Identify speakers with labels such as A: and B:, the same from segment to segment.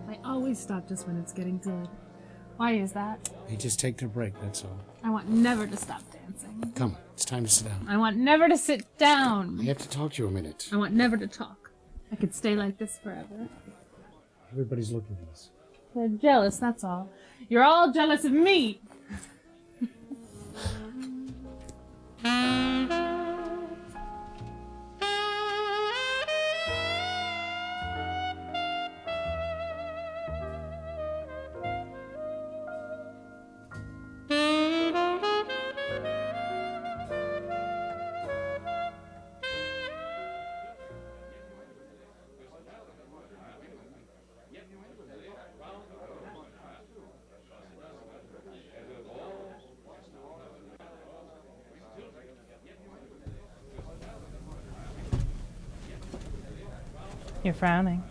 A: I always stop just when it's getting good. Why is that?
B: You just take a break, that's all.
A: I want never to stop dancing.
B: Come, it's time to sit down.
A: I want never to sit down.
B: I have to talk to you a minute.
A: I want never to talk. I could stay like this forever.
B: Everybody's looking at us.
A: They're jealous, that's all. You're all jealous of me. You're frowning.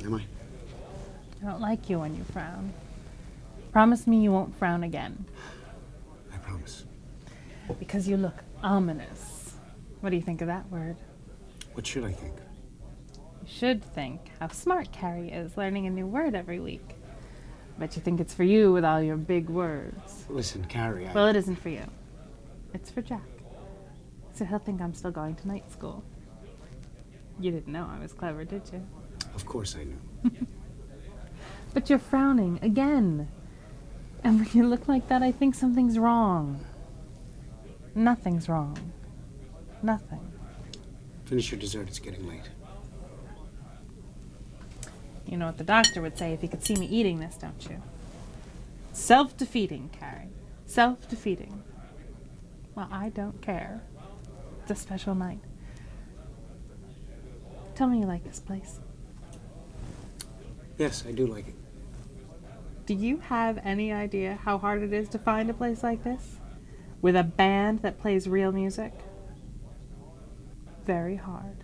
B: Am I?
A: I don't like you when you frown. Promise me you won't frown again.
B: I promise.
A: Because you look ominous. What do you think of that word?
B: What should I think?
A: You should think how smart Carrie is learning a new word every week. Bet you think it's for you with all your big words.
B: Listen, Carrie,
A: Well, it isn't for you. It's for Jack. So he'll think I'm still going to night school. You didn't know I was clever, did you?
B: Of course I knew.
A: But you're frowning again. And when you look like that, I think something's wrong. Nothing's wrong. Nothing.
B: Finish your dessert, it's getting late.
A: You know what the doctor would say if he could see me eating this, don't you? Self-defeating, Carrie. Self-defeating. Well, I don't care. It's a special night. Tell me you like this place.
B: Yes, I do like it.
A: Do you have any idea how hard it is to find a place like this? With a band that plays real music? Very hard.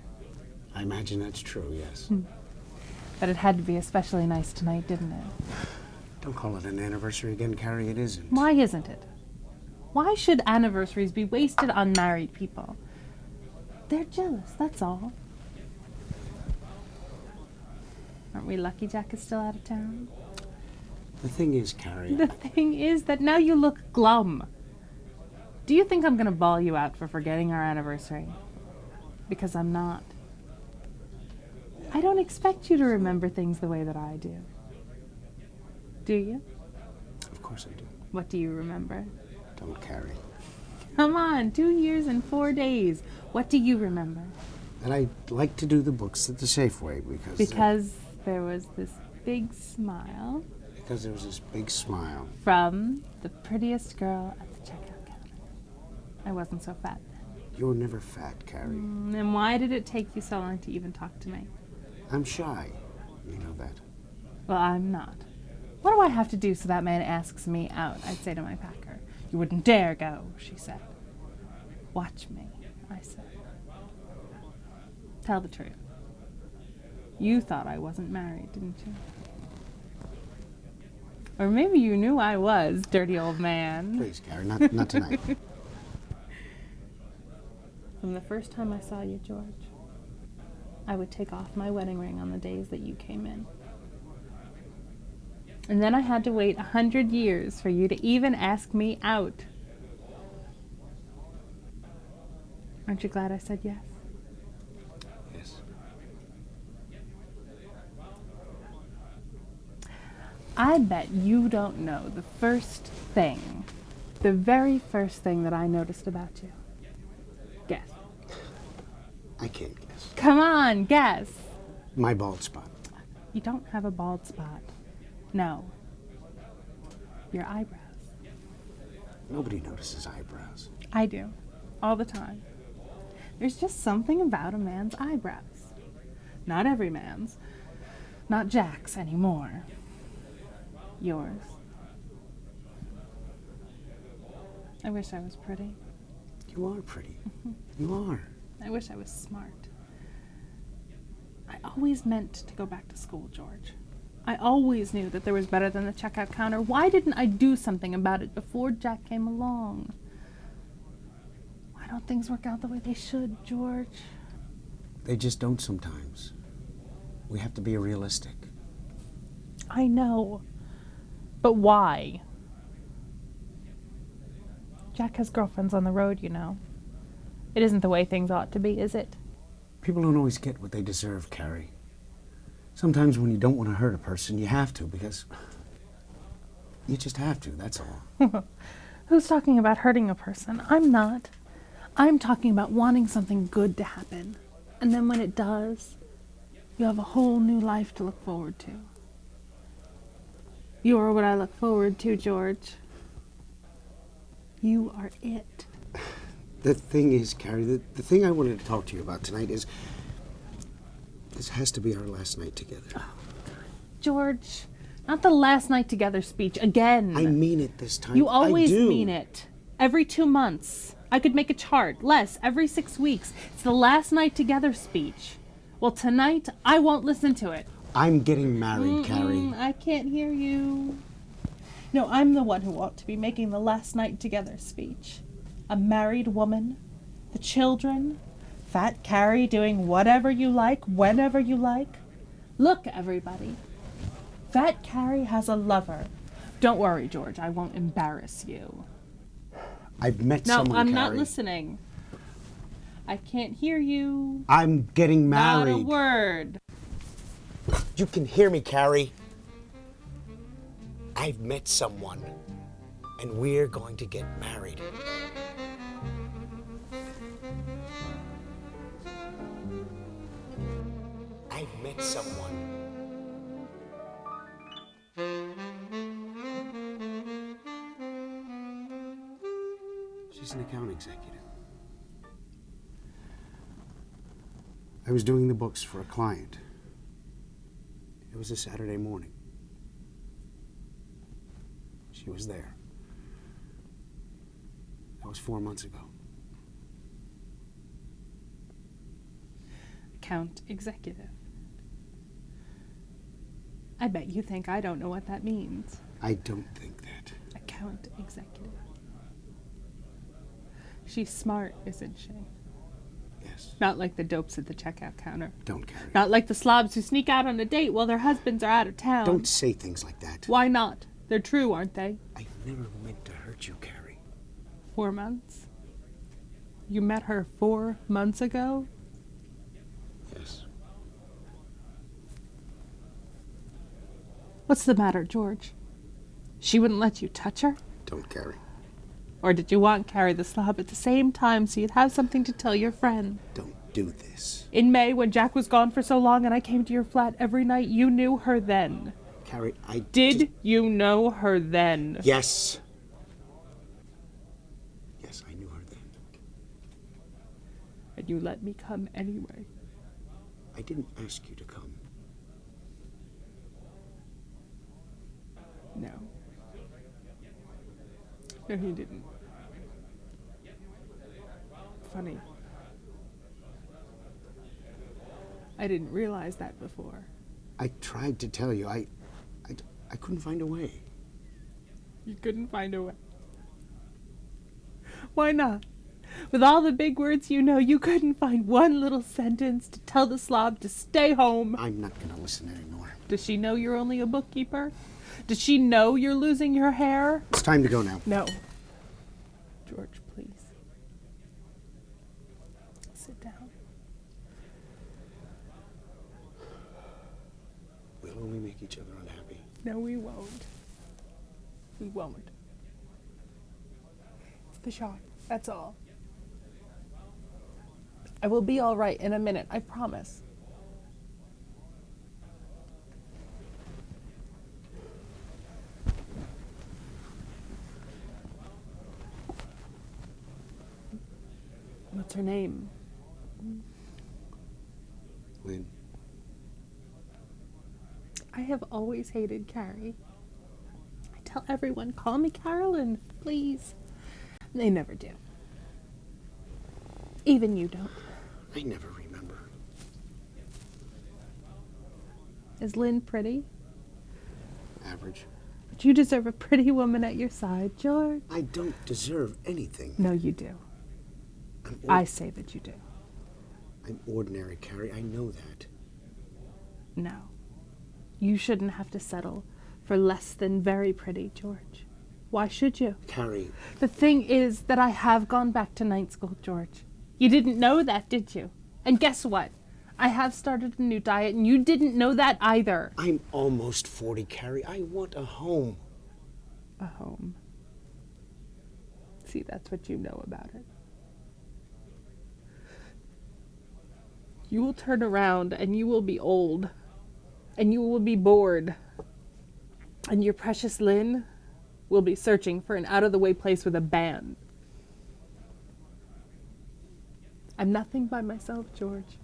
B: I imagine that's true, yes.
A: But it had to be especially nice tonight, didn't it?
B: Don't call it an anniversary again, Carrie, it isn't.
A: Why isn't it? Why should anniversaries be wasted on married people? They're jealous, that's all. Aren't we lucky Jack is still out of town?
B: The thing is, Carrie...
A: The thing is that now you look glum. Do you think I'm going to bawl you out for forgetting our anniversary? Because I'm not. I don't expect you to remember things the way that I do. Do you?
B: Of course I do.
A: What do you remember?
B: Don't, Carrie.
A: Come on, 2 years and 4 days. What do you remember?
B: And I like to do the books at the Safeway because...
A: Because there was this big smile.
B: Because there was this big smile.
A: From the prettiest girl at the checkout counter. I wasn't so fat then.
B: You were never fat, Carrie.
A: Then why did it take you so long to even talk to me?
B: I'm shy. You know that.
A: Well, I'm not. What do I have to do so that man asks me out? I'd say to my packer. You wouldn't dare go, she said. Watch me, I said. Tell the truth. You thought I wasn't married, didn't you? Or maybe you knew I was, dirty old man.
B: Please, Carrie, not tonight.
A: From the first time I saw you, George, I would take off my wedding ring on the days that you came in. And then I had to wait 100 years for you to even ask me out. Aren't you glad I said yes?
B: Yes.
A: I bet you don't know the very first thing that I noticed about you. Guess.
B: can't guess.
A: Come on, guess.
B: My bald spot.
A: You don't have a bald spot. No. Your eyebrows.
B: Nobody notices eyebrows.
A: I do. All the time. There's just something about a man's eyebrows. Not every man's. Not Jack's anymore. Yours. I wish I was pretty.
B: You are pretty. You are.
A: I wish I was smart. I always meant to go back to school, George. I always knew that there was better than the checkout counter. Why didn't I do something about it before Jack came along? Why don't things work out the way they should, George?
B: They just don't sometimes. We have to be realistic.
A: I know. But why? Jack has girlfriends on the road, you know. It isn't the way things ought to be, is it?
B: People don't always get what they deserve, Carrie. Sometimes when you don't want to hurt a person, you have to, because you just have to, that's all.
A: Who's talking about hurting a person? I'm not. I'm talking about wanting something good to happen. And then when it does, you have a whole new life to look forward to. You are what I look forward to, George. You are it.
B: The thing is, Carrie, the thing I wanted to talk to you about tonight is this has to be our last night together.
A: George, not the last night together speech again.
B: I mean it this time.
A: You always
B: I do.
A: mean it. Every 2 months. I could make a chart. Less, every 6 weeks. It's the last night together speech. Well, tonight, I won't listen to it.
B: I'm getting married, Carrie.
A: I can't hear you. No, I'm the one who ought to be making the last night together speech. A married woman, the children, Fat Carrie doing whatever you like, whenever you like. Look, everybody. Fat Carrie has a lover. Don't worry, George, I won't embarrass you.
B: I've met
A: No,
B: someone,
A: I'm
B: Carrie.
A: not listening. I can't hear you.
B: I'm getting
A: Not
B: married.
A: a word.
B: You can hear me, Carrie. I've met someone, and we're going to get married. I've met someone. She's an account executive. I was doing the books for a client. It was a Saturday morning. She was there. That was 4 months ago.
A: Account executive. I bet you think I don't know what that means.
B: I don't think that.
A: Account executive. She's smart, isn't she?
B: Yes.
A: Not like the dopes at the checkout counter.
B: Don't, Carrie.
A: Not like the slobs who sneak out on a date while their husbands are out of town.
B: Don't say things like that.
A: Why not? They're true, aren't they?
B: I never meant to hurt you, Carrie.
A: 4 months? You met her 4 months ago?
B: Yes.
A: What's the matter, George? She wouldn't let you touch her?
B: Don't, Carrie.
A: Or did you want Carrie the slob at the same time so you'd have something to tell your friend?
B: Don't do this.
A: In May, when Jack was gone for so long and I came to your flat every night, you knew her then.
B: Carrie, I
A: Did you know her then?
B: Yes. Yes, I knew her then.
A: And you let me come anyway.
B: I didn't ask you to come.
A: No. No, he didn't. Funny. I didn't realize that before.
B: I tried to tell you. I couldn't find a way.
A: You couldn't find a way. Why not? With all the big words you know, you couldn't find one little sentence to tell the slob to stay home.
B: I'm not going to listen anymore.
A: Does she know you're only a bookkeeper? Does she know you're losing your hair?
B: It's time to go now.
A: No. George, please. Sit down.
B: We'll only make each other unhappy.
A: No, we won't. We won't. It's the shop. That's all. I will be all right in a minute, I promise. What's her name?
B: Lynn.
A: I have always hated Carrie. I tell everyone, call me Carolyn, please. They never do. Even you don't.
B: I never remember.
A: Is Lynn pretty?
B: Average.
A: But you deserve a pretty woman at your side, George.
B: I don't deserve anything.
A: No, you do. I say that you do.
B: I'm ordinary, Carrie. I know that.
A: No. You shouldn't have to settle for less than very pretty, George. Why should you?
B: Carrie.
A: The thing is that I have gone back to night school, George. You didn't know that, did you? And guess what? I have started a new diet, and you didn't know that either.
B: I'm almost 40, Carrie. I want a home.
A: A home. See, that's what you know about it. You will turn around and you will be old. And you will be bored. And your precious Lynn will be searching for an out-of-the-way place with a band. I'm nothing by myself, George.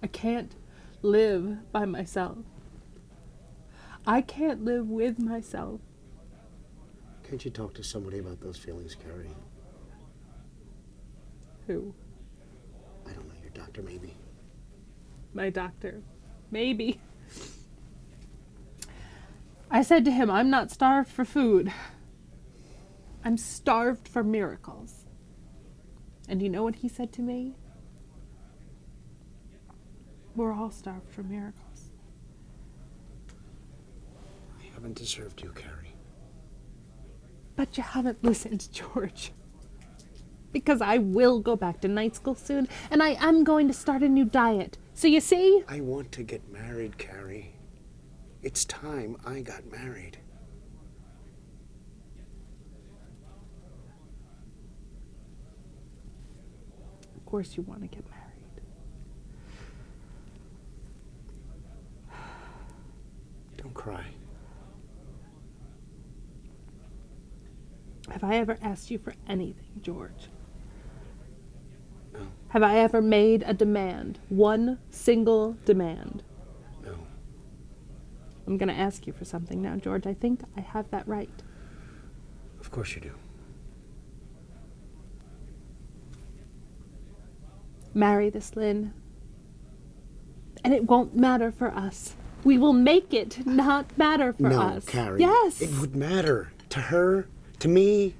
A: I can't live by myself. I can't live with myself.
B: Can't you talk to somebody about those feelings, Carrie?
A: Who?
B: I don't know, your doctor, maybe.
A: My doctor. Maybe. I said to him, I'm not starved for food. I'm starved for miracles. And you know what he said to me? We're all starved for miracles.
B: I haven't deserved you, Carrie.
A: But you haven't listened, George. Because I will go back to night school soon, and I am going to start a new diet. So you see?
B: I want to get married, Carrie. It's time I got married.
A: Of course you want to get married.
B: Don't cry.
A: Have I ever asked you for anything, George?
B: No.
A: Have I ever made a demand? One single demand?
B: No.
A: I'm going to ask you for something now, George. I think I have that right.
B: Of course you do.
A: Marry this Lynn. And it won't matter for us. We will make it not matter for us.
B: No, Carrie.
A: Yes.
B: It would matter. To her, to me,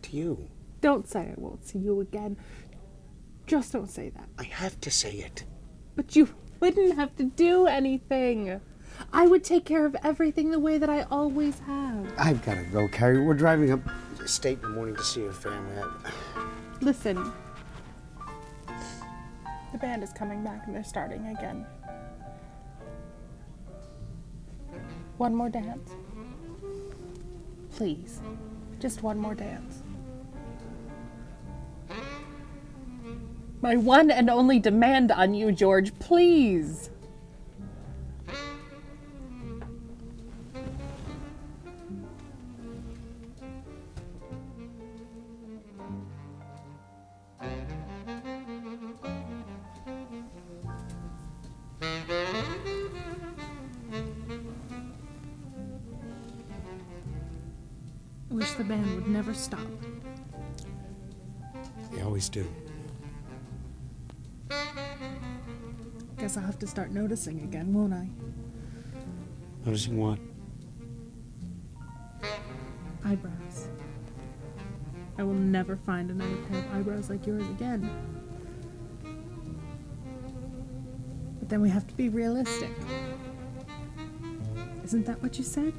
B: to you.
A: Don't say I won't see you again. Just don't say that.
B: I have to say it.
A: But you wouldn't have to do anything. I would take care of everything the way that I always have.
B: I've got to go, Carrie. We're driving up state in the morning to see your family.
A: Listen. The band is coming back and they're starting again. One more dance. Please. Just one more dance. My one and only demand on you, George, please. I wish the band would never stop.
B: They always do.
A: Guess I'll have to start noticing again, won't I?
B: Noticing what?
A: Eyebrows. I will never find another pair of eyebrows like yours again. But then we have to be realistic. Isn't that what you said?